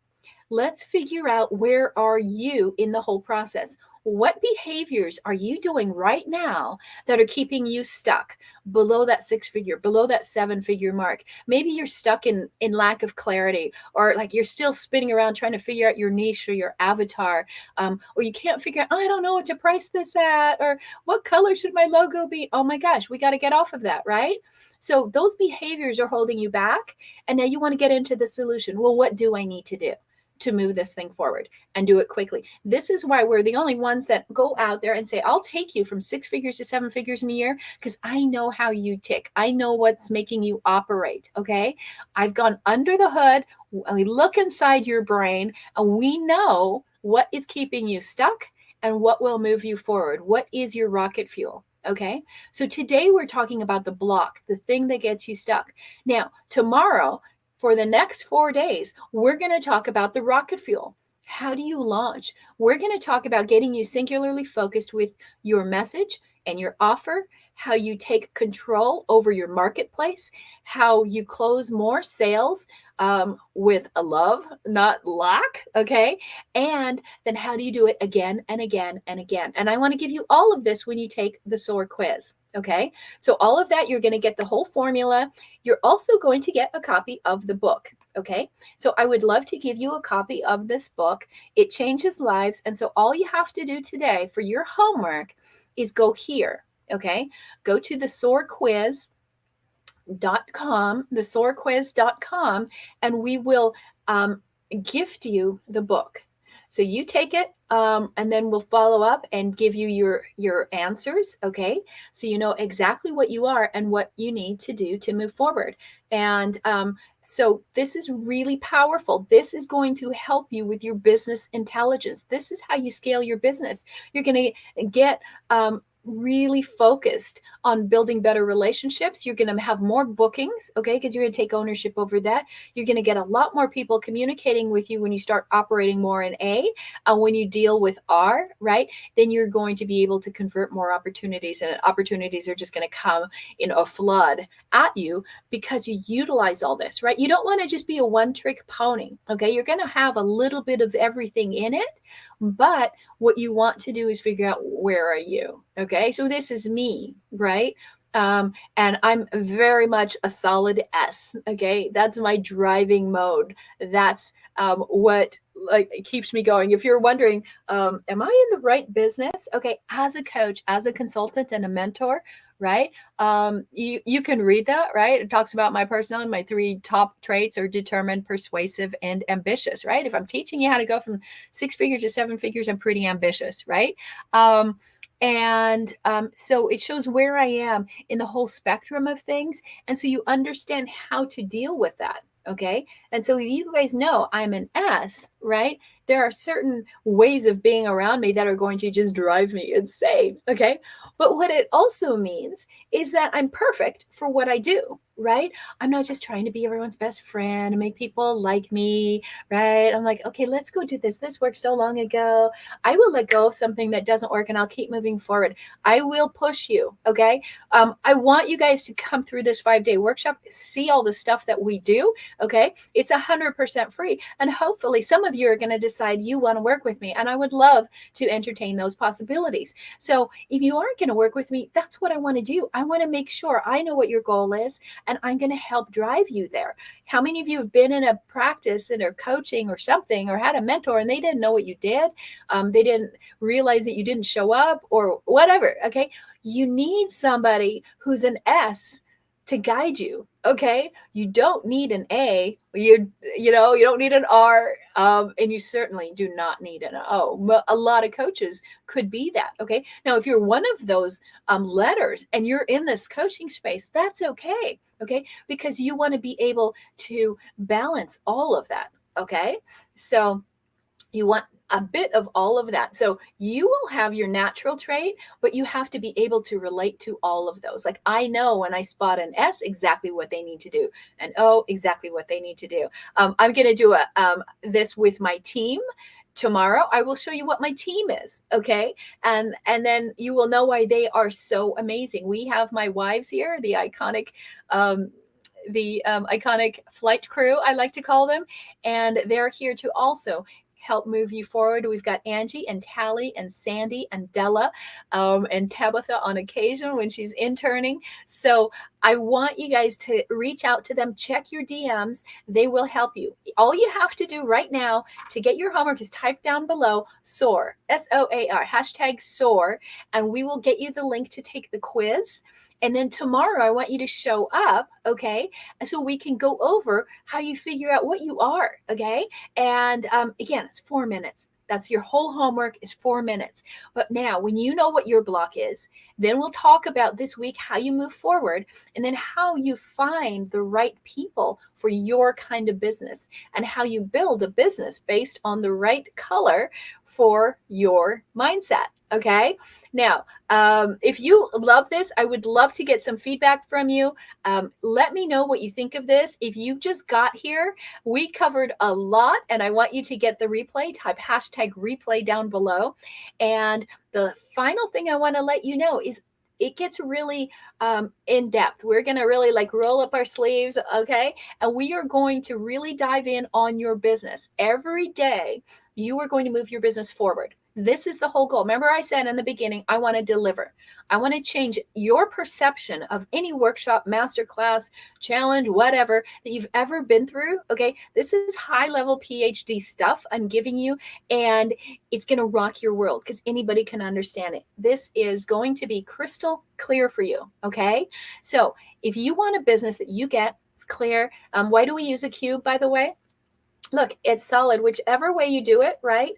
Let's figure out, where are you in the whole process? What behaviors are you doing right now that are keeping you stuck below that 6-figure, below that 7-figure mark? Maybe you're stuck in lack of clarity, or like you're still spinning around trying to figure out your niche or your avatar, or you can't figure out, I don't know what to price this at, or what color should my logo be? Oh my gosh, we got to get off of that, right? So those behaviors are holding you back, and now you want to get into the solution. Well, what do I need to do to move this thing forward and do it quickly? This is why we're the only ones that go out there and say, I'll take you from 6 figures to 7 figures in a year, because I know how you tick. I know what's making you operate. Okay. I've gone under the hood. We look inside your brain, and we know what is keeping you stuck and what will move you forward. What is your rocket fuel? Okay. So today we're talking about the block, the thing that gets you stuck. Now, tomorrow, for the next 4 days, we're going to talk about the rocket fuel. How do you launch? We're going to talk about getting you singularly focused with your message and your offer, how you take control over your marketplace, how you close more sales with a love, not lack. Okay. And then how do you do it again and again and again? And I want to give you all of this when you take the SOAR quiz. Okay. So all of that, you're going to get the whole formula. You're also going to get a copy of the book. Okay. So I would love to give you a copy of this book. It changes lives. And so all you have to do today for your homework is go here. Okay. Go to the SOAR quiz thesoarquiz.com, and we will gift you the book. So you take it, and then we'll follow up and give you your answers. Okay, so you know exactly what you are and what you need to do to move forward. And so this is really powerful. This is going to help you with your business intelligence. This is how you scale your business. You're going to get really focused on building better relationships. You're going to have more bookings, okay, because you're going to take ownership over that. You're going to get a lot more people communicating with you when you start operating more in A. When you deal with R, right, then you're going to be able to convert more opportunities, and opportunities are just going to come in a flood at you because you utilize all this, right? You don't want to just be a one-trick pony, okay? You're going to have a little bit of everything in it, but what you want to do is figure out, where are you? Okay. So this is me, right? And I'm very much a solid S. Okay. That's my driving mode. That's what like keeps me going. If you're wondering, am I in the right business? Okay. As a coach, as a consultant, and a mentor, right? You can read that, right? It talks about my personality. My 3 top traits are determined, persuasive, and ambitious, right? If I'm teaching you how to go from 6 figures to 7 figures, I'm pretty ambitious, right? So it shows where I am in the whole spectrum of things. And so you understand how to deal with that. Okay. And so you guys know I'm an S, right? There are certain ways of being around me that are going to just drive me insane. Okay. But what it also means is that I'm perfect for what I do, right? I'm not just trying to be everyone's best friend and make people like me, right? I'm like, okay, let's go do this. This worked so long ago. I will let go of something that doesn't work, and I'll keep moving forward. I will push you. Okay. I want you guys to come through this 5-day workshop, see all the stuff that we do. Okay. It's 100% free. And hopefully some of you are going to decide you want to work with me. And I would love to entertain those possibilities. So if you aren't going to work with me, that's what I want to do. I want to make sure I know what your goal is, and I'm going to help drive you there. How many of you have been in a practice and are coaching or something, or had a mentor and they didn't know what you did? They didn't realize that you didn't show up or whatever. Okay. You need somebody who's an S to guide you. Okay. You don't need an A. You don't need an R. And you certainly do not need an O. A lot of coaches could be that. Okay. Now, if you're one of those letters and you're in this coaching space, that's okay. Okay. Because you want to be able to balance all of that. Okay. So you want a bit of all of that. So you will have your natural trait, but you have to be able to relate to all of those. Like, I know when I spot an S, exactly what they need to do, an O, exactly what they need to do. I'm going to do this with my team. Tomorrow, I will show you what my team is. Okay. And then you will know why they are so amazing. We have my wives here, the iconic the iconic flight crew, I like to call them, and they're here to also help move you forward. We've got Angie and Tally and Sandy and Della, and Tabitha on occasion when she's interning. So I want you guys to reach out to them, check your DMs. They will help you. All you have to do right now to get your homework is type down below SOAR, SOAR, hashtag SOAR, and we will get you the link to take the quiz. And then tomorrow, I want you to show up, okay? So we can go over how you figure out what you are, okay? And again, it's 4 minutes. That's your whole homework is 4 minutes. But now, when you know what your block is, then we'll talk about this week how you move forward and then how you find the right people for your kind of business and how you build a business based on the right color for your mindset. Okay. Now, if you love this, I would love to get some feedback from you. Let me know what you think of this. If you just got here, we covered a lot and I want you to get the replay. Type hashtag replay down below. And the final thing I want to let you know is it gets really in depth. We're going to really like roll up our sleeves, okay? And we are going to really dive in on your business. Every day, you are going to move your business forward. This is the whole goal. Remember I said in the beginning, I want to deliver. I want to change your perception of any workshop, masterclass, challenge, whatever that you've ever been through. Okay. This is high level PhD stuff I'm giving you, and it's going to rock your world because anybody can understand it. This is going to be crystal clear for you. Okay. So if you want a business that you get, it's clear. Why do we use a cube, by the way? Look, it's solid, whichever way you do it, right?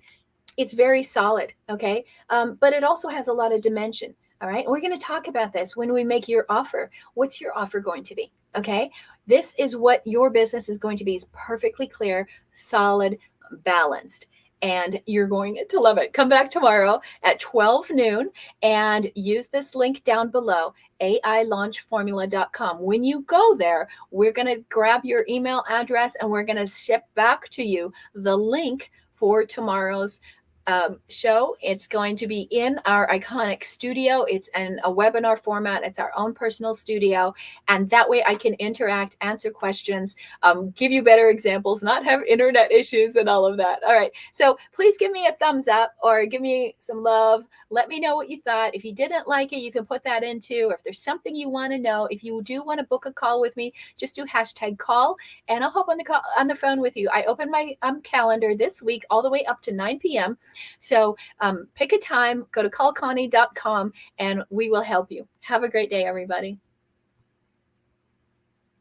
It's very solid, okay? But it also has a lot of dimension, all right? We're going to talk about this when we make your offer. What's your offer going to be, okay? This is what your business is going to be. It's perfectly clear, solid, balanced, and you're going to love it. Come back tomorrow at 12 noon and use this link down below, ailaunchformula.com. When you go there, we're going to grab your email address and we're going to ship back to you the link for tomorrow's show. It's going to be in our iconic studio. It's in a webinar format. It's our own personal studio. And that way I can interact, answer questions, give you better examples, not have internet issues and all of that. All right. So please give me a thumbs up or give me some love. Let me know what you thought. If you didn't like it, you can put that into, or if there's something you want to know, if you do want to book a call with me, just do hashtag call and I'll hop on the phone with you. I open my calendar this week all the way up to 9 p.m. So pick a time, go to callconnie.com and we will help you. Have a great day, everybody.